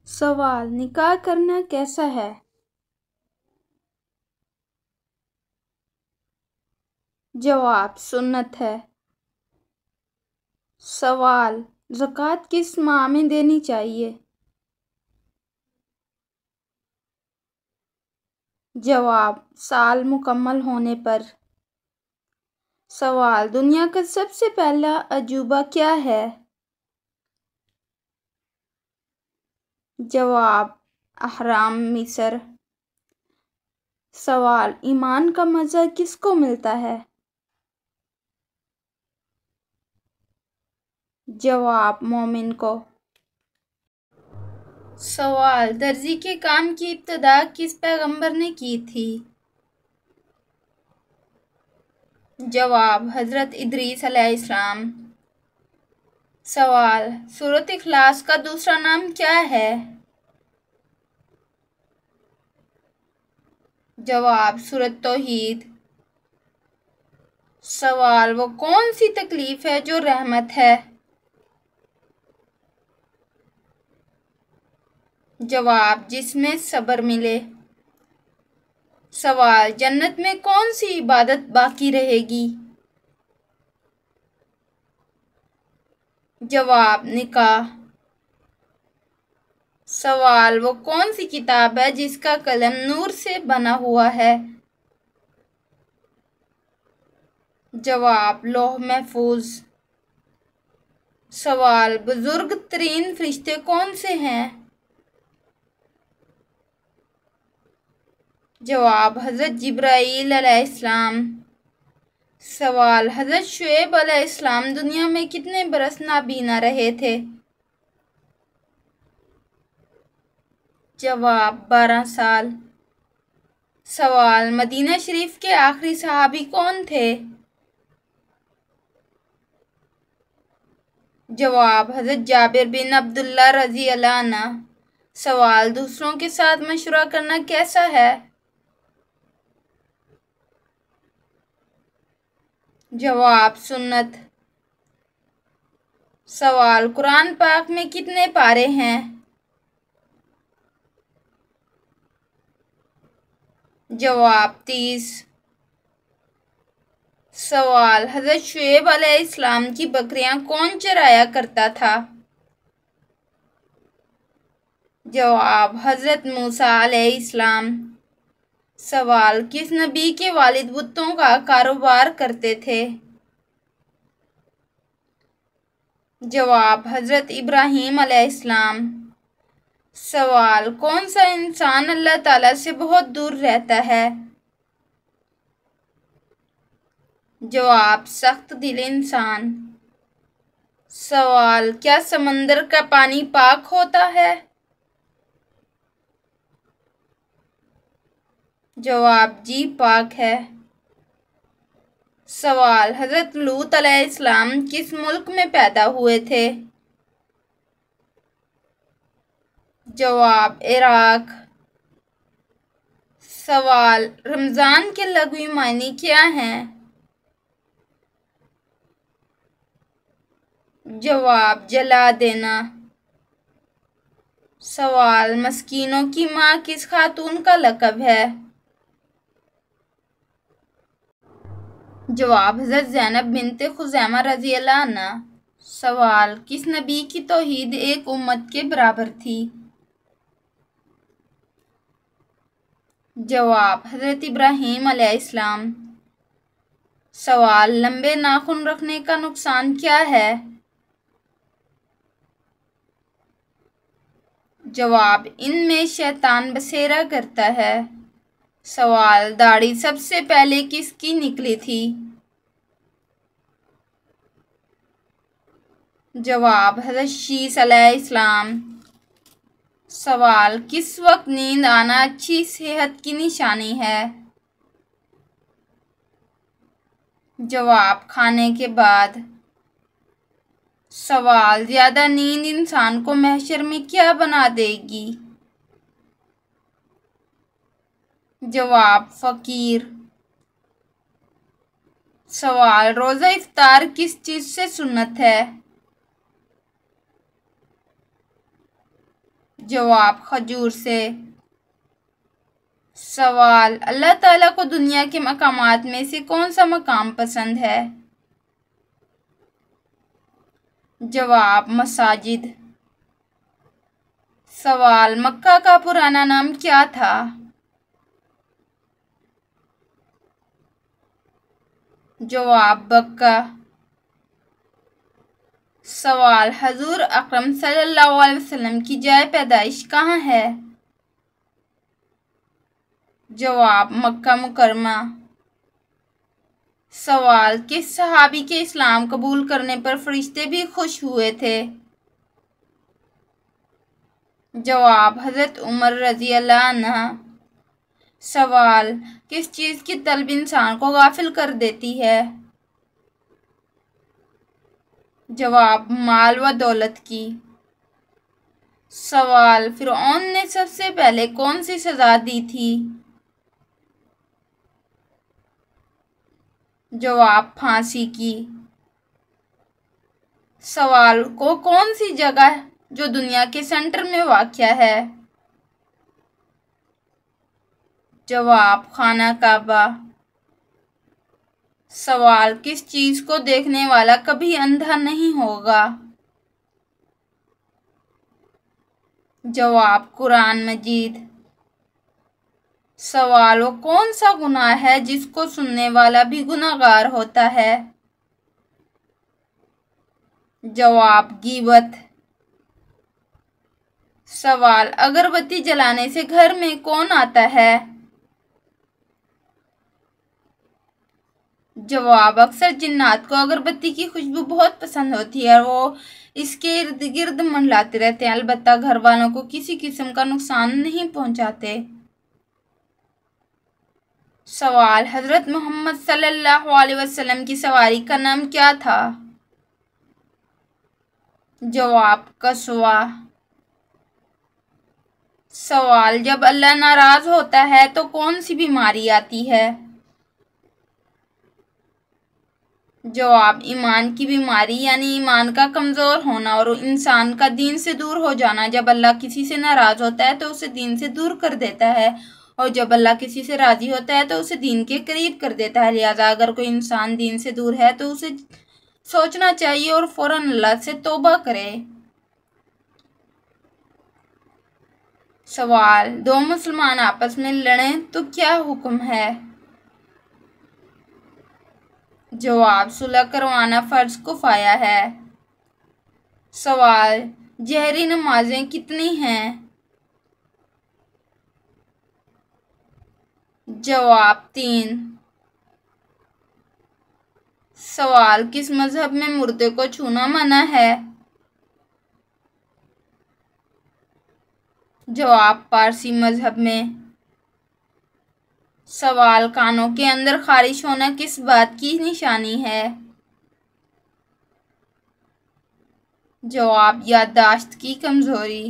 सवाल: निकाह करना कैसा है? जवाब: सुन्नत है। सवाल: ज़कात किस माह में देनी चाहिए? जवाब: साल मुकम्मल होने पर। सवाल: दुनिया का सबसे पहला अजूबा क्या है? जवाब: अहराम मिस्र। सवाल: ईमान का मज़ा किसको मिलता है? जवाब: मोमिन को। सवाल: दर्जी के काम की इब्तिदा किस पैगंबर ने की थी? जवाब: हज़रत इदरीस अलैहिस्सलाम। सवाल: सूरत इखलास का दूसरा नाम क्या है? जवाब: सूरत तौहीद। सवाल: वो कौन सी तकलीफ है जो रहमत है? जवाब: जिसमें सब्र मिले। सवाल: जन्नत में कौन सी इबादत बाकी रहेगी? जवाब: निकाह। सवाल: वो कौन सी किताब है जिसका कलम नूर से बना हुआ है? जवाब: लौह महफूज। सवाल: बुजुर्ग तरीन फरिश्ते कौन से हैं? जवाब: हज़रत जिब्राईल अलैहिस्सलाम। सवाल: हज़रत शुएब अलैहिस्सलाम दुनिया में कितने बरस नाबीना रहे थे? जवाब: 12 साल। सवाल: मदीना शरीफ के आखिरी सहाबी कौन थे? जवाब: हज़रत जाबिर बिन अब्दुल्लाह रज़ी अल्लाह अन्हु। सवाल: दूसरों के साथ मशवरा करना कैसा है? जवाब: सुन्नत। सवाल: कुरान पाक में कितने पारे हैं? जवाब: 30। सवाल: हज़रत शुएब अलैहिस्सलाम की बकरियां कौन चराया करता था? जवाब: हज़रत मूसा अलैहिस्सलाम। सवाल: किस नबी के वालिद बुतों का कारोबार करते थे? जवाब: हज़रत इब्राहीम अलैहिस्सलाम। सवाल: कौन सा इंसान अल्लाह ताला से बहुत दूर रहता है? जवाब: सख्त दिल इंसान। सवाल: क्या समंदर का पानी पाक होता है? जवाब: जी पाक है। सवाल: हज़रत लूत अलैहिस्सलाम किस मुल्क में पैदा हुए थे? जवाब: इराक। सवाल: रमज़ान के लग़वी मायने क्या हैं? जवाब: जला देना। सवाल: मस्कीनों की माँ किस खातून का लक़ब है? जवाब: हज़रत ज़ैनब बिन्ते खुज़ैमा रज़ी अल्लाह अन्हा। सवाल: किस नबी की तौहीद एक उम्मत के बराबर थी? जवाब: हज़रत इब्राहीम अलैहिस्सलाम। सवाल: लंबे नाखून रखने का नुकसान क्या है? जवाब: इनमें शैतान बसेरा करता है। सवाल: दाढ़ी सबसे पहले किसकी निकली थी? जवाब: हज़रत शीस अलैहिस्सलाम। सवाल: किस वक्त नींद आना अच्छी सेहत की निशानी है? जवाब: खाने के बाद। सवाल: ज्यादा नींद इंसान को महशर में क्या बना देगी? जवाब: फकीर। सवाल: रोजा इफ्तार किस चीज से सुन्नत है? जवाब खजूर से। सवाल अल्लाह ताला को दुनिया के मकामात में से कौन सा मकाम पसंद है? जवाब मसाजिद। सवाल मक्का का पुराना नाम क्या था? जवाब बक्का। सवाल हजूर अकरम सल्लल्लाहु अलैहि वसल्लम की जाए पैदाइश कहाँ है? जवाब मक्का मुकरमा। सवाल किस सहाबी के इस्लाम कबूल करने पर फरिश्ते भी खुश हुए थे? जवाब हजरत उमर रजी अल्लाह अन्हा। सवाल किस चीज़ की तलब इंसान को गाफिल कर देती है? जवाब माल व दौलत की। सवाल फिरौन ने सबसे पहले कौन सी सजा दी थी? जवाब फांसी की। सवाल को कौन सी जगह जो दुनिया के सेंटर में वाक़या है? जवाब खाना काबा। सवाल किस चीज़ को देखने वाला कभी अंधा नहीं होगा? जवाब कुरान मजीद। सवाल वो कौन सा गुनाह है जिसको सुनने वाला भी गुनाहगार होता है? जवाब गीबत। सवाल अगरबत्ती जलाने से घर में कौन आता है? जवाब अक्सर जिन्नात को अगरबत्ती की खुशबू बहुत पसंद होती है और वो इसके इर्द गिर्द मंडलाते रहते हैं, अलबत्ता घर वालों को किसी किस्म का नुकसान नहीं पहुंचाते। सवाल हजरत मोहम्मद सल्लल्लाहु अलैहि वसल्लम की सवारी का नाम क्या था? जवाब कसवा। सवाल जब अल्लाह नाराज होता है तो कौन सी बीमारी आती है? जवाब ईमान की बीमारी यानी ईमान का कमज़ोर होना और इंसान का दीन से दूर हो जाना। जब अल्लाह किसी से नाराज़ होता है तो उसे दीन से दूर कर देता है और जब अल्लाह किसी से राज़ी होता है तो उसे दीन के करीब कर देता है। लिहाजा अगर कोई इंसान दीन से दूर है तो उसे सोचना चाहिए और फ़ौरन अल्लाह से तौबा करे। सवाल दो मुसलमान आपस में लड़ें तो क्या हुक्म है? जवाब सुलह करवाना फ़र्ज किफ़ाया है। सवाल जहरी नमाजें कितनी हैं? जवाब 3। सवाल किस मज़हब में मुर्दे को छूना मना है? जवाब पारसी मज़हब में। सवाल कानों के अंदर खारिश होना किस बात की निशानी है? जवाब याददाश्त की कमज़ोरी।